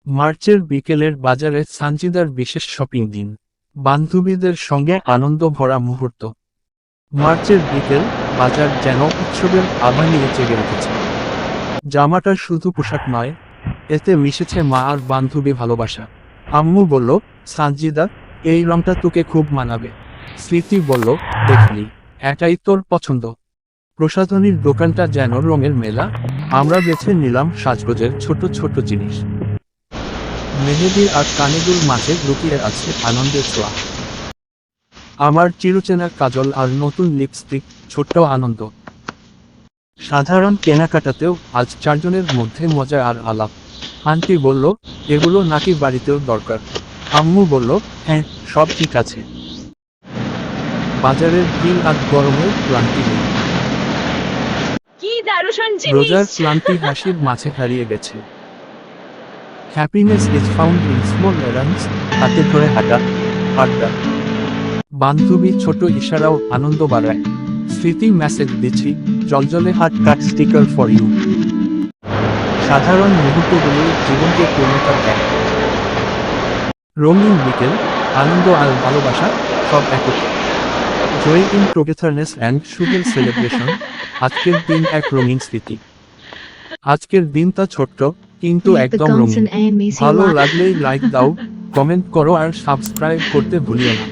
মার্চের বিকেলের বাজারে সানজিদার বিশেষ শপিং দিন, বান্ধবীদের সঙ্গে আনন্দ ভরা মুহূর্ত। মার্চের বিকেল, বাজার যেন উৎসবের আভা নিয়ে জেগে উঠেছে। জামাটা শুধু পোশাক নয়, এতে মিশেছে মা আর বান্ধবী ভালোবাসা। আম্মু বলল, সানজিদা, এই রংটা তোকে খুব মানাবে। স্মৃতি বলল, দেখলি, এটাই তোর পছন্দ। প্রসাধনীর দোকানটা যেন রঙের মেলা, আমরা বেছে নিলাম সাজগোজের ছোট ছোট জিনিস। মেহেদি আর কানেদুর মাঝে লুকিয়ে আছে আনন্দের ছোঁয়া। আমার চিরচেনা কাজল আর নতুন লিপস্টিক, ছোট্ট আনন্দ। সাধারণ কেনাকাটাতেও আজ চারজনের মধ্যে মজা আর আলাপ। আন্টি বলল, এগুলো নাকি বাড়িতেও দরকার। আম্মু বলল, হ্যাঁ, সব ঠিক আছে। বাজারের ভিড় আর গরমের ক্লান্তি নেই। কি দারুণ রোজার জিনিস! ক্লান্তি হাসির মাঝে হারিয়ে গেছে। Happiness is found in small errands, হাতে ধরে হাঁটা, আড্ডা। বান্ধবী ছোট ইশারাও আনন্দ বাড়ায়। স্মৃতি মেসেজ দিচ্ছি, জলজলে হাত কাট স্টিকার ফর ইউ। সাধারণ মুহূর্তগুলো জীবনকে পূর্ণতা দেয়। রঙিন বিকেল, আনন্দ আর ভালোবাসা, সব একত্রে। জয় ইন টোগেথারনেস অ্যান্ড সুগেল সেলিব্রেশন। আজকের দিন এক রঙিন স্মৃতি। আজকের দিনটা ছোট্ট, কিন্তু Leave the একদম guns রঙিন। and amazing ভালো life. লাগলেই লাইক দাও, কমেন্ট করো আর সাবস্ক্রাইব করতে ভুলিও না।